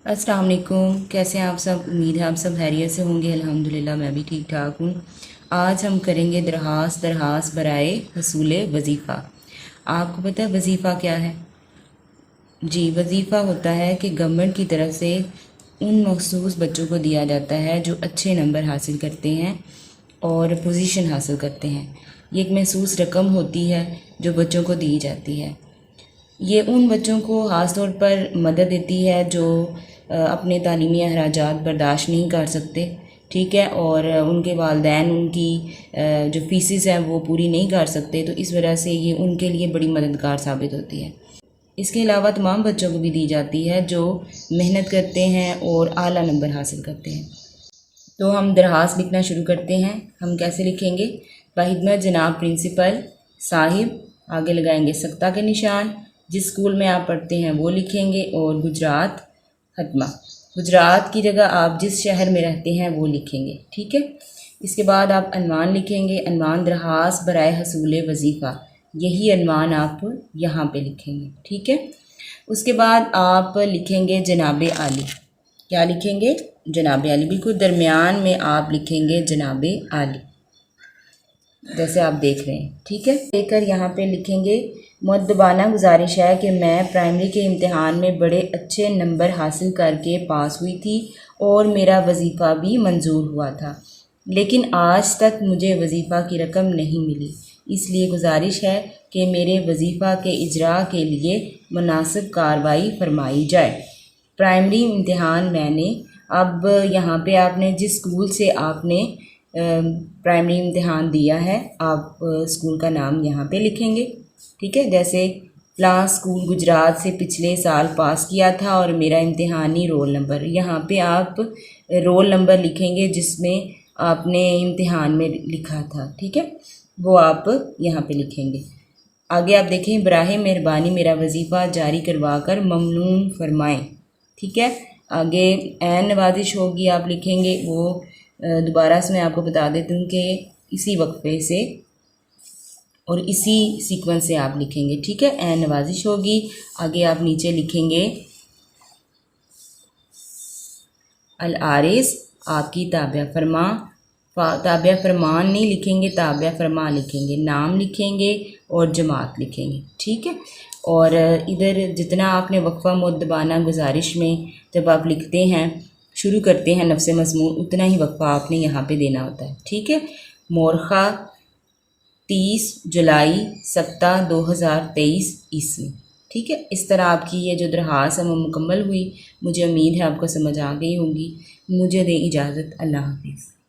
अस्सलाम वालेकुम। कैसे हैं आप सब? उम्मीद है आप सब खैरियत से होंगे। अल्हम्दुलिल्लाह मैं भी ठीक ठाक हूँ। आज हम करेंगे दरखास्त बराए हसूल वजीफ़ा। आपको पता है वजीफ़ा क्या है? जी, वजीफ़ा होता है कि गवर्नमेंट की तरफ से उन मखसूस बच्चों को दिया जाता है जो अच्छे नंबर हासिल करते हैं और पोजीशन हासिल करते हैं। ये एक महसूस रकम होती है जो बच्चों को दी जाती है। ये उन बच्चों को ख़ास तौर पर मदद देती है जो अपने तालीमी अखराजात बर्दाश्त नहीं कर सकते, ठीक है, और उनके वालिदैन उनकी जो फ़ीसेस हैं वो पूरी नहीं कर सकते, तो इस वजह से ये उनके लिए बड़ी मददगार साबित होती है। इसके अलावा तमाम बच्चों को भी दी जाती है जो मेहनत करते हैं और आला नंबर हासिल करते हैं। तो हम दरख्वास्त लिखना शुरू करते हैं। हम कैसे लिखेंगे? बाखिदमत जनाब प्रिंसिपल साहिब, आगे लगाएंगे सख्ता के निशान, जिस स्कूल में आप पढ़ते हैं वो लिखेंगे, और गुजरात खत्मा। गुजरात की जगह आप जिस शहर में रहते हैं वो लिखेंगे, ठीक है। इसके बाद आप अनवान लिखेंगे, अनवान दरख्वास्त बराए हसूल वजीफ़ा, यही अनवान आप यहाँ पे लिखेंगे, ठीक है। उसके बाद आप लिखेंगे जनाब आली। क्या लिखेंगे? जनाब आली। बिल्कुल दरमियान में आप लिखेंगे जनाब आली, जैसे आप देख रहे हैं, ठीक है। लेकर यहाँ पे लिखेंगे मुअद्दबाना गुजारिश है कि मैं प्राइमरी के इम्तिहान में बड़े अच्छे नंबर हासिल करके पास हुई थी और मेरा वजीफ़ा भी मंजूर हुआ था, लेकिन आज तक मुझे वजीफ़ा की रकम नहीं मिली। इसलिए गुजारिश है कि मेरे वजीफ़ा के इजरा के लिए मुनासिब कार्रवाई फरमाई जाए। प्राइमरी इम्तिहान मैंने, अब यहाँ पे आपने जिस स्कूल से आपने प्राइमरी इम्तिहान दिया है, आप स्कूल का नाम यहाँ पे लिखेंगे, ठीक है। जैसे फ़लाँ स्कूल गुजरात से पिछले साल पास किया था और मेरा इम्तिहानी रोल नंबर, यहाँ पे आप रोल नंबर लिखेंगे जिसमें आपने इम्तिहान में लिखा था, ठीक है, वो आप यहाँ पे लिखेंगे। आगे आप देखें, बराहे मेहरबानी मेरा वजीफ़ा जारी करवा कर ममनून फरमाएँ, ठीक है। आगे ऐन नवाजिश होगी आप लिखेंगे, वो दोबारा से मैं आपको बता देती हूँ कि इसी वक्फे से और इसी सीक्वेंस से आप लिखेंगे, ठीक है। ऐन नवाजिश होगी। आगे आप नीचे लिखेंगे अल आरिस, आपकी ताबिया फरमा। ताबिया फरमान नहीं लिखेंगे, ताबिया फरमा लिखेंगे। नाम लिखेंगे और जमात लिखेंगे, ठीक है। और इधर जितना आपने वक्फ़ा मुअद्दबाना गुजारिश में जब आप लिखते हैं, शुरू करते हैं नफ्स मज़मून, उतना ही वक्फ़ा आपने यहाँ पे देना होता है, ठीक है। मोरखा 30 जुलाई सप्ताह 2023 ईस्वी, ठीक है। इस तरह आपकी ये जो दरख्वास्त है वो मुकम्मल हुई। मुझे उम्मीद है आपको समझ आ गई होगी। मुझे दें इजाज़त। अल्लाह हाफ़िज़।